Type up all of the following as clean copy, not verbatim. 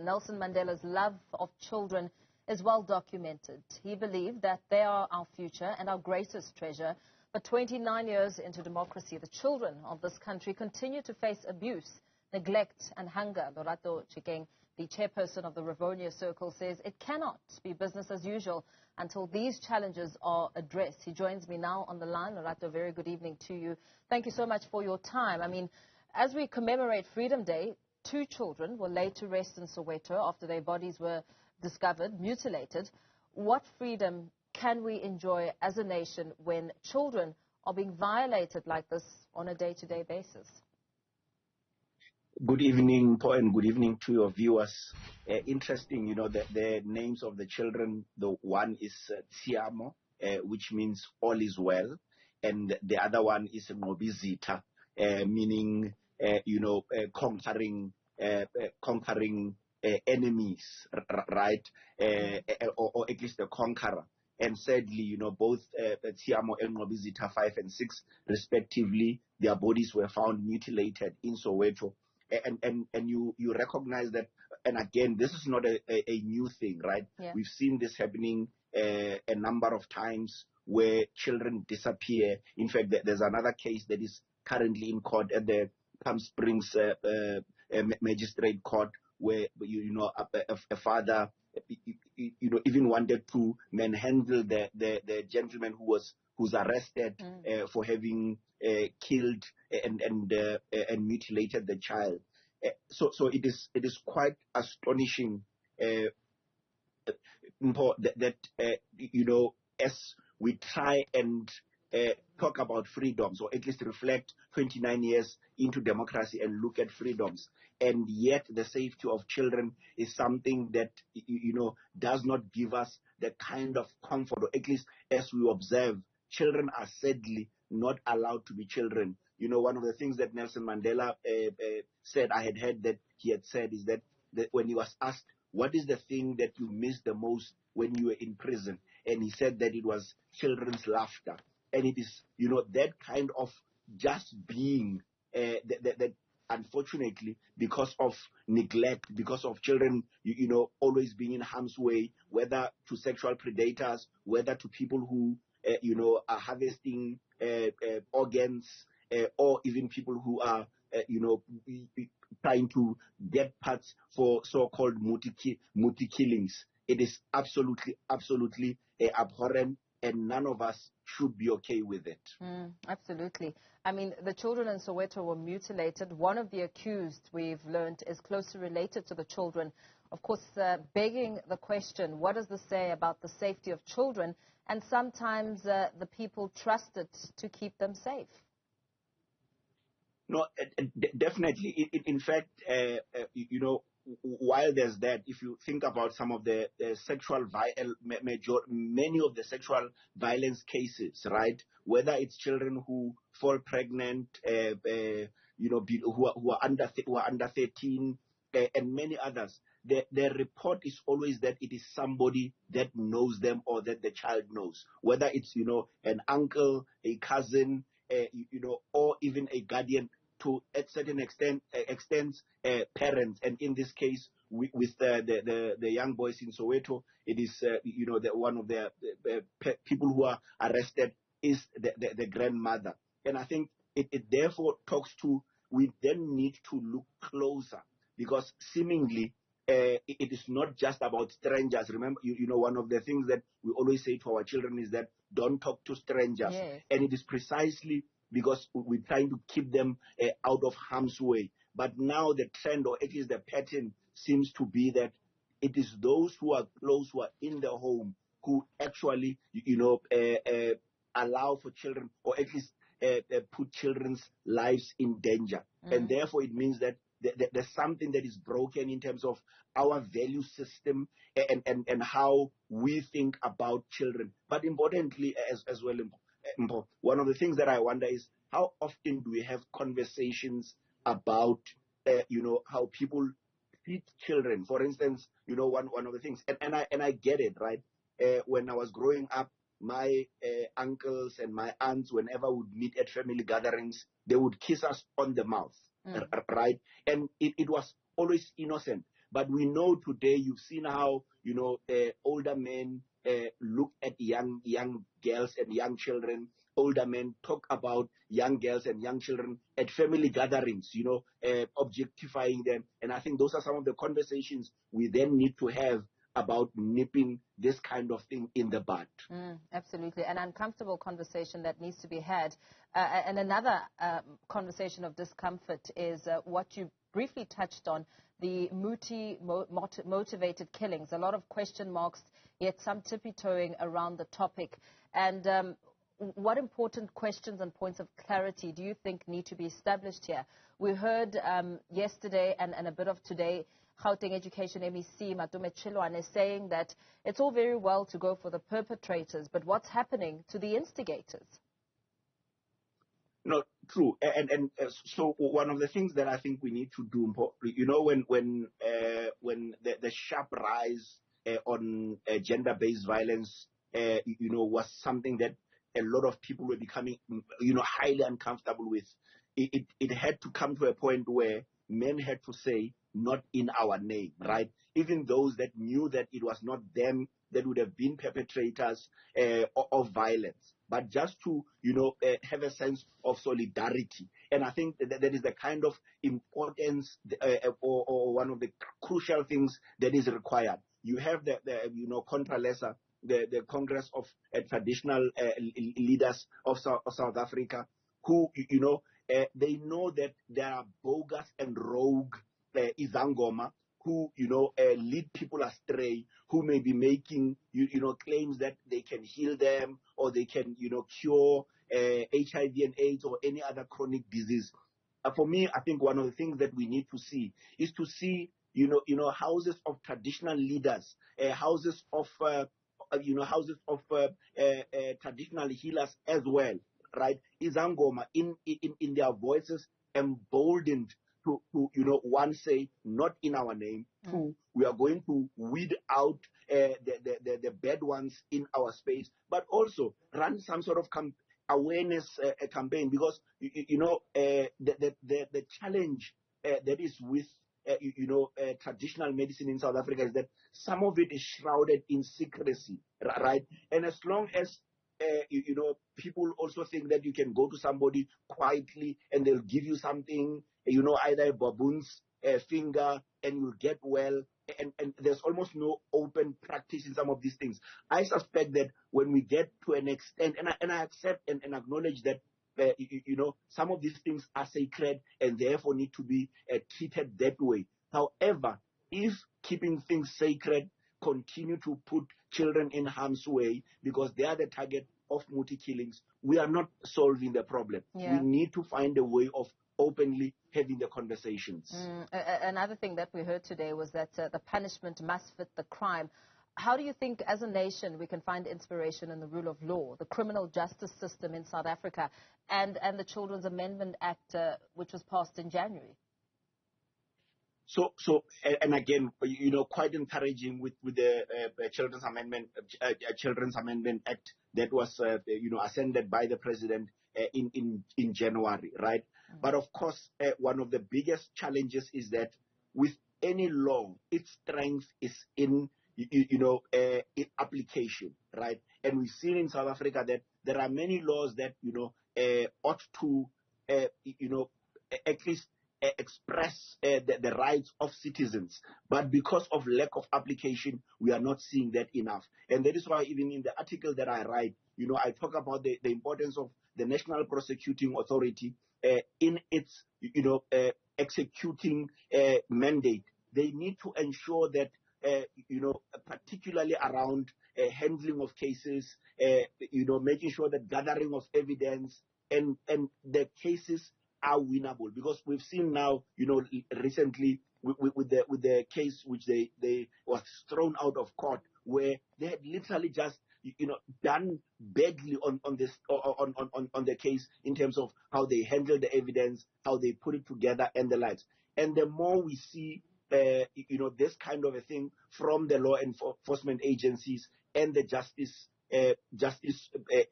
Nelson Mandela's love of children is well documented. He believed that they are our future and our greatest treasure. But 29 years into democracy, the children of this country continue to face abuse, neglect and hunger. Lorato Tshenkeng, the chairperson of the Rivonia Circle, says it cannot be business as usual until these challenges are addressed. He joins me now on the line. Lorato, very good evening to you. Thank you so much for your time. I mean, as we commemorate Freedom Day, 2 children were laid to rest in Soweto after their bodies were discovered, mutilated. What freedom can we enjoy as a nation when children are being violated like this on a day-to-day basis? Good evening, Paul, and good evening to your viewers. Interesting, you know, the names of the children. The one is Tsiamo, which means all is well, and the other one is Ngobizita, meaning, conquering enemies, right? Or at least the conqueror. And sadly, you know, both Tsiamo and Ngobizita 5 and 6, respectively, their bodies were found mutilated in Soweto. And you recognize that, and again, this is not a new thing, right? Yeah. We've seen this happening a number of times where children disappear. In fact, there's another case that is currently in court at the Palm Springs Magistrate Court, where a father even wanted to manhandle the gentleman who's arrested for having killed and mutilated the child. So it is quite astonishing that as we try and talk about freedoms, or at least reflect 29 years into democracy and look at freedoms, and yet the safety of children is something that does not give us the kind of comfort, or at least as we observe, children are sadly not allowed to be children. You know, one of the things that Nelson Mandela said, I had heard that he had said, is that when he was asked, what is the thing that you miss the most when you were in prison? And he said that it was children's laughter. And it is, that kind of just being that unfortunately, because of neglect, because of children, always being in harm's way, whether to sexual predators, whether to people who, are harvesting organs, or even people who are, trying to get parts for so-called muti killings. It is absolutely abhorrent, and none of us should be okay with it. Absolutely. I mean, the children in Soweto were mutilated. One of the accused, we've learned, is closely related to the children. Of course, begging the question, what does this say about the safety of children? And sometimes the people trust it to keep them safe. No, definitely. In fact, while there's that, if you think about some of the many of the sexual violence cases, right? Whether it's children who fall pregnant, who are under 13, and many others, the report is always that it is somebody that knows them or that the child knows. Whether it's an uncle, a cousin, or even a guardian, to a certain extent parents. And in this case, with the young boys in Soweto, it is one of the people who are arrested is the grandmother. And I think it therefore talks to, we then need to look closer, because seemingly it is not just about strangers. Remember, one of the things that we always say to our children is that don't talk to strangers. Yes. And it is precisely because we're trying to keep them out of harm's way. But now the trend, or at least the pattern, seems to be that it is those who are close, who are in the home, who actually, allow for children, or at least put children's lives in danger. And therefore it means that there's something that is broken in terms of our value system and how we think about children. But importantly as well, one of the things that I wonder is, how often do we have conversations about, how people treat children? For instance, one of the things, and I get it, right? When I was growing up, my uncles and my aunts, whenever we would meet at family gatherings, they would kiss us on the mouth, right? And it was always innocent. But we know today, you've seen how, older men look at young girls and young children. Older men talk about young girls and young children at family gatherings, objectifying them. And I think those are some of the conversations we then need to have about nipping this kind of thing in the bud. Absolutely. An uncomfortable conversation that needs to be had. And another conversation of discomfort is what you briefly touched on, the motivated killings. A lot of question marks, yet some tippy-toeing around the topic. And what important questions and points of clarity do you think need to be established here? We heard yesterday and a bit of today, Gauteng Education MEC Matume Chilwane saying that it's all very well to go for the perpetrators, but what's happening to the instigators? No, true. And so one of the things that I think we need to do, when the sharp rise on gender-based violence, was something that a lot of people were becoming, highly uncomfortable with. It had to come to a point where men had to say, not in our name, right? Even those that knew that it was not them that would have been perpetrators of violence, but just to, have a sense of solidarity. And I think that is the kind of importance or one of the crucial things that is required. You have the Contra-Lesa, the Congress of Traditional Leaders of South Africa, who, they know that there are bogus and rogue Izangoma who, lead people astray, who may be making, claims that they can heal them or they can, cure HIV and AIDS or any other chronic disease. For me, I think one of the things that we need to see is to see, houses of traditional leaders, houses of traditional healers as well, right? Izangoma in their voices emboldened to one, say, not in our name. Two, we are going to weed out the bad ones in our space, but also run some sort of awareness campaign, because the challenge that is with traditional medicine in South Africa is that some of it is shrouded in secrecy, right? And as long as people also think that you can go to somebody quietly and they'll give you something, either a baboon's finger, and you'll get well. And there's almost no open practice in some of these things. I suspect that when we get to an extent, and I accept and acknowledge that, some of these things are sacred and therefore need to be treated that way. However, if keeping things sacred continue to put children in harm's way because they are the target of multi-killings, we are not solving the problem. Yeah. We need to find a way of openly having the conversations. Another thing that we heard today was that the punishment must fit the crime. How do you think, as a nation, we can find inspiration in the rule of law, the criminal justice system in South Africa, and the Children's Amendment Act, which was passed in January? So, and again, quite encouraging with the Children's Amendment Act that was, ascended by the president in January, right? But of course, one of the biggest challenges is that with any law, its strength is in application, right? And we've seen in South Africa that there are many laws that ought to at least express the rights of citizens, but because of lack of application, we are not seeing that enough. And that is why even in the article that I write, I talk about the importance of the National Prosecuting Authority in its executing mandate. They need to ensure that particularly around handling of cases, making sure that gathering of evidence and the cases are winnable, because we've seen now, recently with the case which they was thrown out of court, where they had literally just done badly on the case in terms of how they handled the evidence, how they put it together, and the likes. And the more we see this kind of a thing from the law enforcement agencies and the justice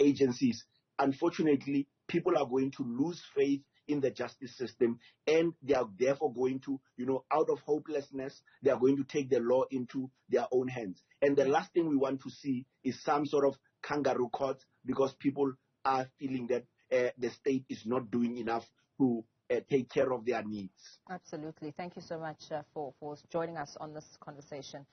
agencies, unfortunately, people are going to lose faith in the justice system, and they are therefore going to, out of hopelessness, they are going to take the law into their own hands. And the last thing we want to see is some sort of kangaroo court, because people are feeling that the state is not doing enough to take care of their needs. Absolutely. Thank you so much for joining us on this conversation.